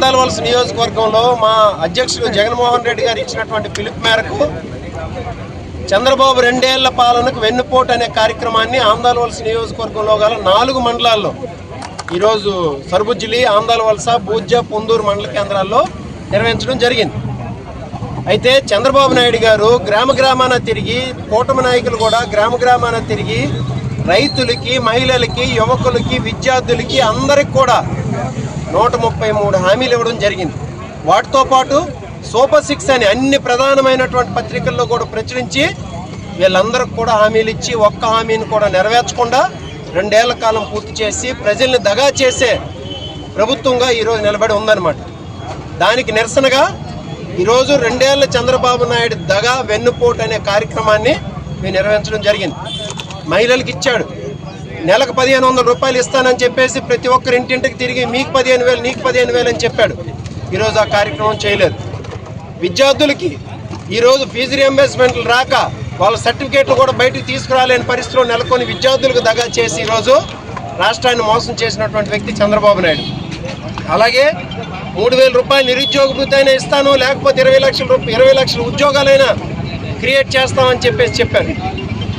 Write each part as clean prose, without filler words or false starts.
ఆందాలవలస నియోజకవర్గంలో మా అధ్యక్షుడు జగన్మోహన్ రెడ్డి గారు ఇచ్చినటువంటి పిలుపు మేరకు చంద్రబాబు 2 ఏళ్ల పాలనకు వెన్నుపోటు అనే కార్యక్రమాన్ని ఆందాలవలస నియోజకవర్గంలో గల 4 మండలాల్లో ఈరోజు సరుబుజ్జిలి, ఆందాలవలస, బూజ్జ, పొందూరు మండల కేంద్రాల్లో నిర్వహించడం జరిగింది. అయితే చంద్రబాబు నాయుడు గారు గ్రామ గ్రామాన తిరిగి, కూటమి నాయకులు కూడా గ్రామ గ్రామాన తిరిగి రైతులకి, మహిళలకి, యువకులకి, విద్యార్థులకి అందరికి కూడా 133 హామీలు ఇవ్వడం జరిగింది. వాటితో పాటు సూపర్ 6 అని అన్ని ప్రధానమైనటువంటి పత్రికల్లో కూడా ప్రచురించి వీళ్ళందరికి కూడా హామీలు ఇచ్చి ఒక్క హామీని కూడా నెరవేర్చకుండా 2 ఏళ్ల కాలం పూర్తి చేసి ప్రజల్ని దగా చేసే ప్రభుత్వంగా ఈరోజు నిలబడి ఉందన్నమాట. దానికి నిరసనగా ఈరోజు 2 ఏళ్ల చంద్రబాబు నాయుడు దగా వెన్నుపోటు అనే కార్యక్రమాన్ని మేము నిర్వహించడం జరిగింది. మహిళలకు ఇచ్చాడు, నెలకు 1500 రూపాయలు ఇస్తానని చెప్పేసి ప్రతి ఒక్కరి ఇంటింటికి తిరిగి మీకు 15,000 నీకు 15,000 అని చెప్పాడు. ఈరోజు ఆ కార్యక్రమం చేయలేదు. విద్యార్థులకి ఈరోజు ఫీజు రియంబర్స్మెంట్లు రాక వాళ్ళ సర్టిఫికేట్లు కూడా బయటకు తీసుకురాలేని పరిస్థితిలో నెలకొని విద్యార్థులకు దగా చేసి ఈరోజు రాష్ట్రాన్ని మోసం చేసినటువంటి వ్యక్తి చంద్రబాబు నాయుడు. అలాగే 3,000 రూపాయలు నిరుద్యోగ భృతి అయినా ఇస్తాను, లేకపోతే 20 లక్షల ఉద్యోగాలైనా క్రియేట్ చేస్తామని చెప్పారు.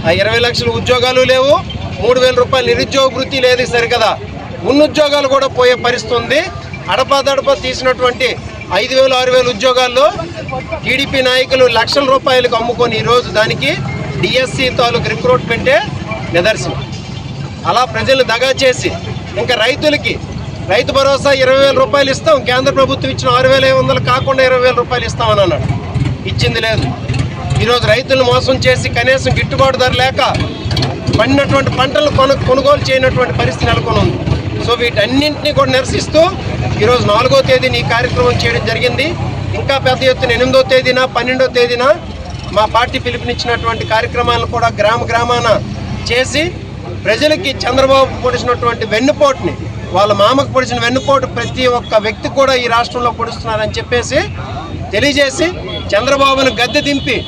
ఆ 20 లక్షల ఉద్యోగాలు లేవు, 3,000 రూపాయలు నిరుద్యోగ భృతి లేదు సరికదా. ఉన్న ఉద్యోగాలు కూడా పోయే పరిస్థితి ఉంది. అడపాదడపా తీసినటువంటి 5,000, 6,000 ఉద్యోగాల్లో టీడీపీ నాయకులు లక్షల రూపాయలకు అమ్ముకొని ఈరోజు దానికి డిఎస్సి తాలూకు రిక్రూట్మెంటే నిదర్శనం. అలా ప్రజలు దగా చేసి ఇంకా రైతులకి రైతు భరోసా 20,000 రూపాయలు ఇస్తాం, కేంద్ర ప్రభుత్వం ఇచ్చిన 6,500 కాకుండా 20,000 రూపాయలు ఇస్తామని అన్నాడు. ఇచ్చింది లేదు. ఈరోజు రైతులను మోసం చేసి కనీసం గిట్టుబాటు ధర లేక పండినటువంటి పంటలు కొనుగోలు చేయనటువంటి పరిస్థితి నెలకొని ఉంది. సో వీటన్నింటినీ కూడా నిరసిస్తూ ఈరోజు 4వ తేదీన ఈ కార్యక్రమం చేయడం జరిగింది. ఇంకా పెద్ద ఎత్తున 8వ తేదీన, 12వ తేదీన మా పార్టీ పిలుపునిచ్చినటువంటి కార్యక్రమాలను కూడా గ్రామ గ్రామాన చేసి ప్రజలకి చంద్రబాబు పొడిచినటువంటి వెన్నుపోటుని, వాళ్ళ మామకు పొడిచిన వెన్నుపోటు ప్రతి ఒక్క వ్యక్తి కూడా ఈ రాష్ట్రంలో పొడుస్తున్నారని చెప్పేసి తెలియజేసి చంద్రబాబును గద్దె దింపి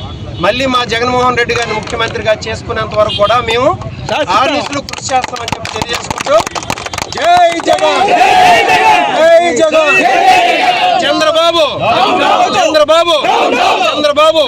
మళ్ళీ మా జగన్మోహన్ రెడ్డి గారిని ముఖ్యమంత్రిగా చేసుకునేంత వరకు కూడా మేము ఆర్నిస్టులు కృషి చేస్తామని చెప్పి తెలియజేసుకుంటూ జై జగన్, జై జగన్, చంద్రబాబు, చంద్రబాబు, చంద్రబాబు.